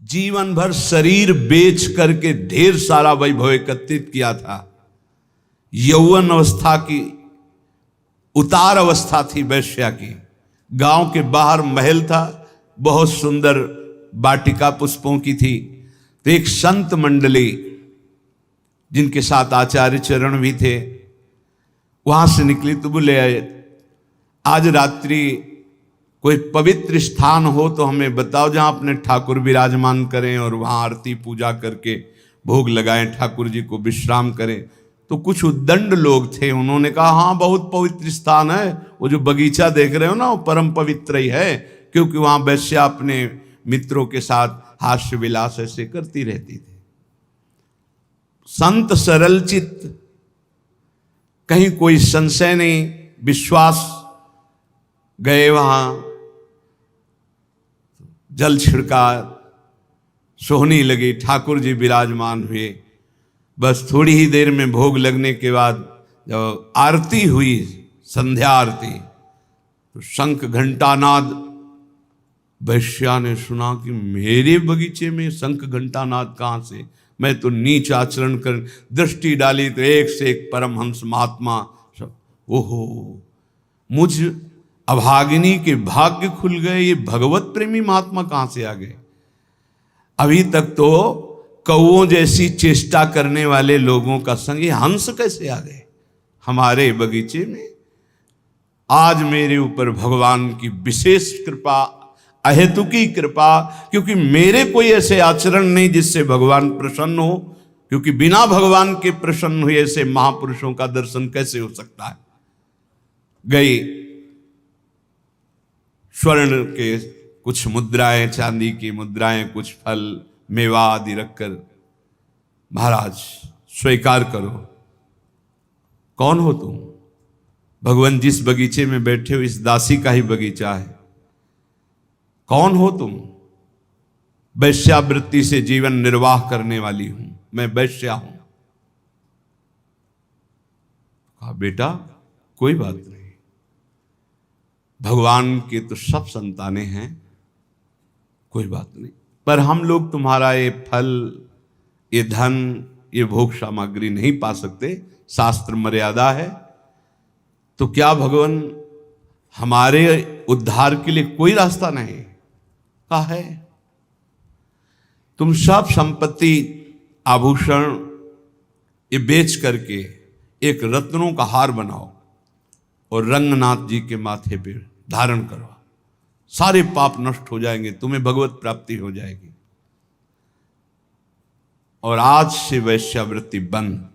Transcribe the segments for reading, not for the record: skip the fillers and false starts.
जीवन भर शरीर बेच करके ढेर सारा वैभव एकत्रित किया था। यौवन अवस्था की उतार अवस्था थी वैश्या की। गांव के बाहर महल था, बहुत सुंदर वाटिका पुष्पों की थी। तो एक संत मंडली जिनके साथ आचार्य चरण भी थे वहां से निकली तो बोले आज रात्रि कोई पवित्र स्थान हो तो हमें बताओ जहां अपने ठाकुर विराजमान करें और वहां आरती पूजा करके भोग लगाएं, ठाकुर जी को विश्राम करें। तो कुछ उद्दंड लोग थे, उन्होंने कहा हाँ बहुत पवित्र स्थान है, वो जो बगीचा देख रहे हो ना वो परम पवित्र ही है, क्योंकि वहां वैश्या अपने मित्रों के साथ हास्य विलास ऐसे करती रहती थी। संत सरल चित्त, कहीं कोई संशय नहीं, विश्वास, गए वहां, जल छिड़का, सोहनी लगी, ठाकुर जी विराजमान हुए। बस थोड़ी ही देर में भोग लगने के बाद जब आरती हुई, संध्या आरती, तो शंख घंटानाद, वैश्या ने सुना कि मेरे बगीचे में शंख घंटानाद कहाँ से, मैं तो नीच आचरण कर दृष्टि डाली तो एक से एक परमहंस महात्मा सब, ओहो मुझ अभागिनी के भाग्य खुल गए, ये भगवत प्रेमी महात्मा कहाँ से आ गए। अभी तक तो कौओं जैसी चेष्टा करने वाले लोगों का संग ये हंस कैसे आ गए हमारे बगीचे में। आज मेरे ऊपर भगवान की विशेष कृपा, अहेतुकी कृपा, क्योंकि मेरे कोई ऐसे आचरण नहीं जिससे भगवान प्रसन्न हो, क्योंकि बिना भगवान के प्रसन्न हुए ऐसे महापुरुषों का दर्शन कैसे हो सकता है। गई स्वर्ण के कुछ मुद्राएं, चांदी की मुद्राएं, कुछ फल मेवा आदि रखकर, महाराज स्वीकार करो, कौन हो तुम। भगवान जिस बगीचे में बैठे हो इस दासी का ही बगीचा है, कौन हो तुम। वैश्यावृत्ति से जीवन निर्वाह करने वाली हूं, मैं वैश्या हूं। कहा बेटा कोई बात नहीं, भगवान के तो सब संतानें हैं, कोई बात नहीं, पर हम लोग तुम्हारा ये फल, ये धन, ये भोग सामग्री नहीं पा सकते, शास्त्र मर्यादा है। तो क्या भगवान हमारे उद्धार के लिए कोई रास्ता नहीं? कहा है तुम सब संपत्ति, आभूषण ये बेच करके एक रत्नों का हार बनाओ और रंगनाथ जी के माथे पे धारण करो, सारे पाप नष्ट हो जाएंगे, तुम्हें भगवत प्राप्ति हो जाएगी। और आज से वैश्यावृत्ति बंद।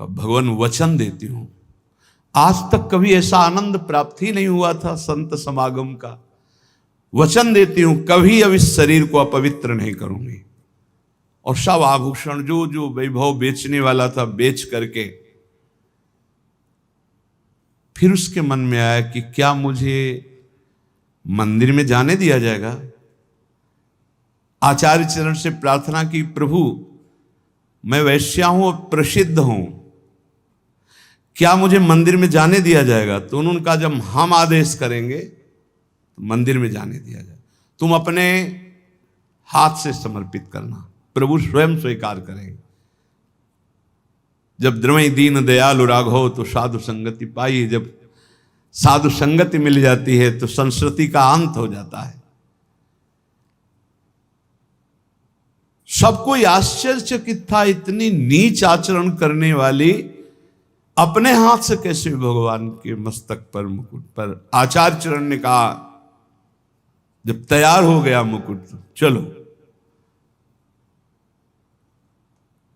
भगवान वचन देती हूं, आज तक कभी ऐसा आनंद प्राप्त ही नहीं हुआ था संत समागम का। वचन देती हूं कभी अब इस शरीर को अपवित्र नहीं करूंगी। और सब आभूषण जो जो वैभव बेचने वाला था बेच करके, फिर उसके मन में आया कि क्या मुझे मंदिर में जाने दिया जाएगा। आचार्य चरण से प्रार्थना की, प्रभु मैं वैश्या हूं और प्रसिद्ध हूं, क्या मुझे मंदिर में जाने दिया जाएगा। तो उन्होंने कहा जब हम आदेश करेंगे तो मंदिर में जाने दिया जाए, तुम अपने हाथ से समर्पित करना, प्रभु स्वयं स्वीकार करेंगे। जब द्रवई दीन दयालु राघव तो साधु संगति पाई, जब साधु संगति मिल जाती है तो संस्कृति का अंत हो जाता है। सबको आश्चर्यचकित था, इतनी नीच आचरण करने वाली अपने हाथ से कैसे भगवान के मस्तक पर, मुकुट पर। आचार्य चरण ने कहा जब तैयार हो गया मुकुट, चलो।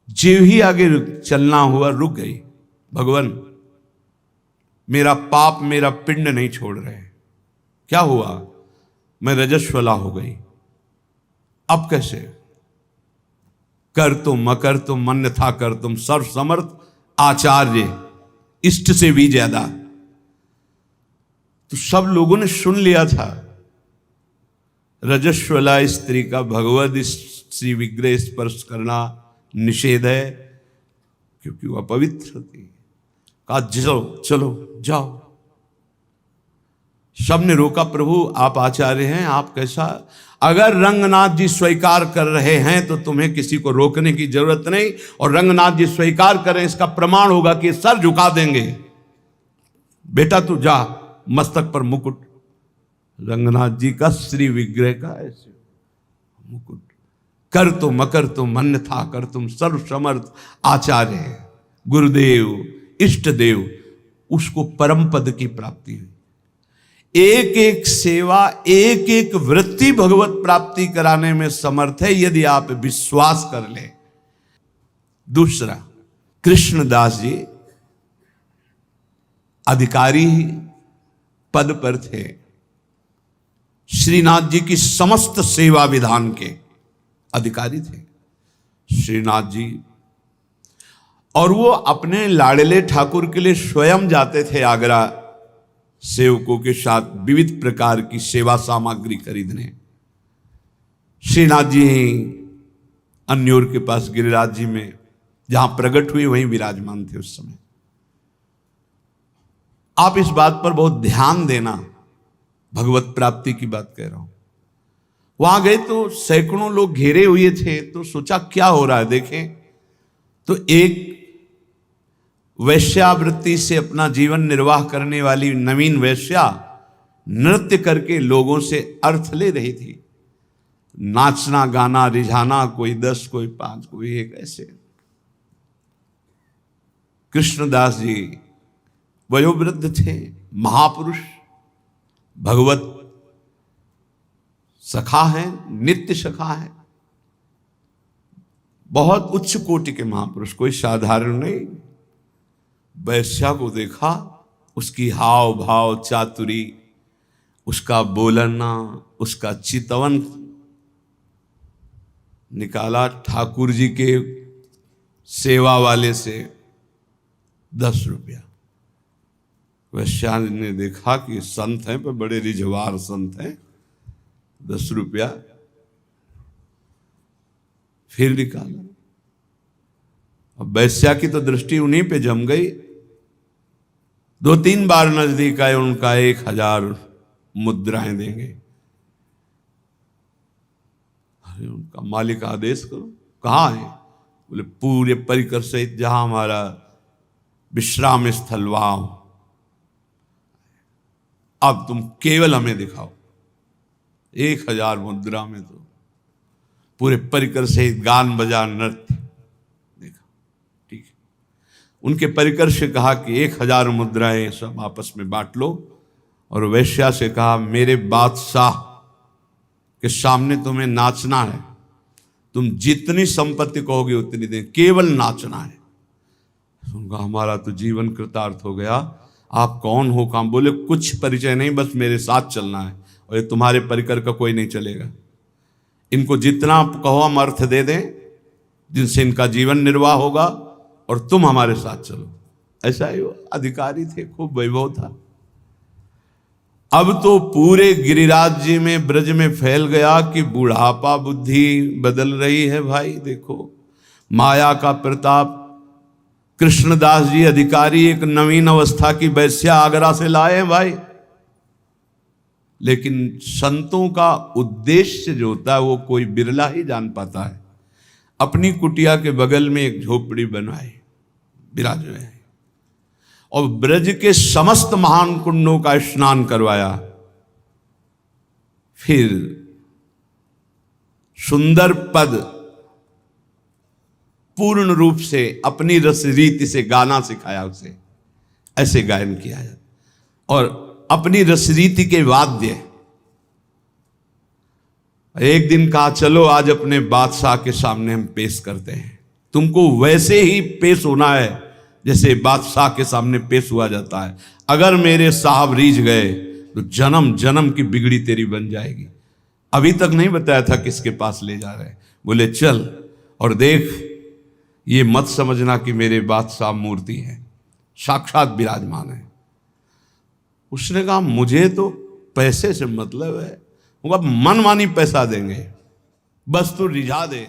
जीव ही आगे चलना हुआ, रुक गई। भगवान मेरा पाप, मेरा पिंड नहीं छोड़ रहे, क्या हुआ, मैं रजस्वला हो गई, अब कैसे। कर तुम मकर तुम मन था कर तुम, सर्व समर्थ आचार्य, इष्ट से भी ज्यादा। तो सब लोगों ने सुन लिया था, रजस्वला स्त्री का भगवद श्री विग्रह स्पर्श करना निषेध है, क्योंकि वह पवित्र थी। कहा चलो चलो जाओ। सबने रोका, प्रभु आप आचार्य हैं, आप कैसा, अगर रंगनाथ जी स्वीकार कर रहे हैं तो तुम्हें किसी को रोकने की जरूरत नहीं, और रंगनाथ जी स्वीकार करें इसका प्रमाण होगा कि सर झुका देंगे। बेटा तू जा, मस्तक पर मुकुट, रंगनाथ जी का श्री विग्रह का ऐसे मुकुट, कर तो मकर तुम अन्यथा कर तुम सर्व समर्थ आचार्य गुरुदेव इष्ट देव, उसको परम पद की प्राप्ति हुई। एक एक सेवा, एक एक वृत्ति भगवत प्राप्ति कराने में समर्थ है यदि आप विश्वास कर ले। दूसरा, कृष्णदास जी अधिकारी पद पर थे, श्रीनाथ जी की समस्त सेवा विधान के अधिकारी थे श्रीनाथ जी, और वो अपने लाडले ठाकुर के लिए स्वयं जाते थे आगरा सेवकों के साथ विविध प्रकार की सेवा सामग्री खरीदने। श्रीनाथ जी अन्योर के पास गिरिराज जी में जहां प्रकट हुए वहीं विराजमान थे उस समय। आप इस बात पर बहुत ध्यान देना, भगवत प्राप्ति की बात कह रहा हूं। वहां गए तो सैकड़ों लोग घेरे हुए थे, तो सोचा क्या हो रहा है देखें, तो एक वैश्यावृत्ति से अपना जीवन निर्वाह करने वाली नवीन वैश्या नृत्य करके लोगों से अर्थ ले रही थी। नाचना गाना रिझाना, कोई 10 कोई 5 कोई 1 ऐसे। कृष्णदास जी वयोवृद्ध थे, महापुरुष, भगवत सखा है, नित्य सखा है, बहुत उच्च कोटि के महापुरुष, कोई साधारण नहीं। वैश्या को देखा, उसकी हाव भाव चातुरी, उसका बोलना, उसका चितवन निकाला ठाकुर जी के सेवा वाले से 10 रुपया। वैश्या ने देखा कि संत हैं पर बड़े रिझवार संत हैं, 10 रुपया फिर निकाला। अब वैश्या की तो दृष्टि उन्हीं पे जम गई। 2-3 बार नजदीक आए, उनका 1000 मुद्राएं देंगे। अरे उनका मालिक आदेश करो, कहाँ है? बोले पूरे परिकर सहित जहां हमारा विश्राम स्थल वहां, अब तुम केवल हमें दिखाओ। 1000 मुद्रा में तो पूरे परिकर सहित गान बजा नृत्य देखा। ठीक है, उनके परिकर से कहा कि 1000 मुद्राएं सब आपस में बांट लो, और वैश्या से कहा मेरे बादशाह के सामने तुम्हें नाचना है, तुम जितनी संपत्ति कहोगे उतनी दें, केवल नाचना है। उनका हमारा तो जीवन कृतार्थ हो गया। आप कौन हो? काम बोले कुछ परिचय नहीं, बस मेरे साथ चलना है, और ये तुम्हारे परिकर का कोई नहीं चलेगा। इनको जितना कहो हम अर्थ दे दें, जिनसे इनका जीवन निर्वाह होगा, और तुम हमारे साथ चलो। ऐसा ही अधिकारी थे, खूब वैभव था। अब तो पूरे गिरिराज जी में ब्रज में फैल गया कि बुढ़ापा बुद्धि बदल रही है। भाई देखो माया का प्रताप। कृष्णदास जी अधिकारी एक नवीन अवस्था की वैश्या आगरा से लाए हैं भाई, लेकिन संतों का उद्देश्य जो होता है वो कोई बिरला ही जान पाता है। अपनी कुटिया के बगल में एक झोपड़ी बनवाई, विराज में, और ब्रज के समस्त महान कुंडों का स्नान करवाया। फिर सुंदर पद पूर्ण रूप से अपनी रस रीति से गाना सिखाया उसे, ऐसे गायन किया है, और अपनी रस रीति के वाद्य। एक दिन कहा चलो आज अपने बादशाह के सामने हम पेश करते हैं। तुमको वैसे ही पेश होना है जैसे बादशाह के सामने पेश हुआ जाता है। अगर मेरे साहब रीझ गए तो जन्म जन्म की बिगड़ी तेरी बन जाएगी। अभी तक नहीं बताया था किसके पास ले जा रहे। बोले चल और देख, ये मत समझना कि मेरे बादशाह मूर्ति है, साक्षात विराजमान है। उसने कहा मुझे तो पैसे से मतलब है, मनमानी पैसा देंगे, बस तू रिझा दे।